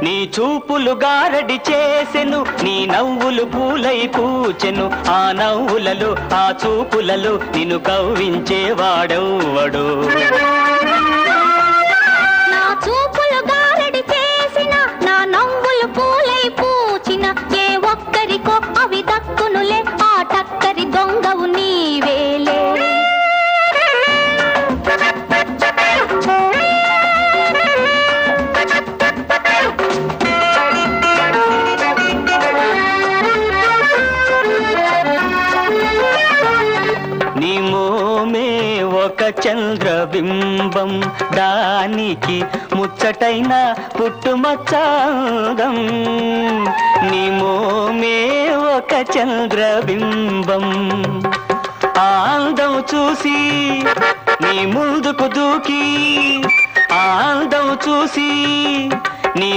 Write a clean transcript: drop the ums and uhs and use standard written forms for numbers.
నీ చూపులు గారడి చేసెను, నీ నవ్వులు పూలై పూచెను. ఆ నవ్వులలో ఆ చూపులలో నిన్ను కవ్వించేవాడెవ్వడు? నా చూపులు గారడి చేసిన, నా నవ్వులు పూలై పూచిన, ఏ ఒక్కరికో అవి దక్కునులే, ఆ టక్కరి దొంగవు నీవేలే. నీ మోమే ఒక చంద్రబింబం, దానికి ముచ్చటైన పుట్టుమచ్చందం. నీ మోమే ఒక చంద్రబింబం, అందం చూసి నీ ముందుకు దూకి, అందం చూసి నీ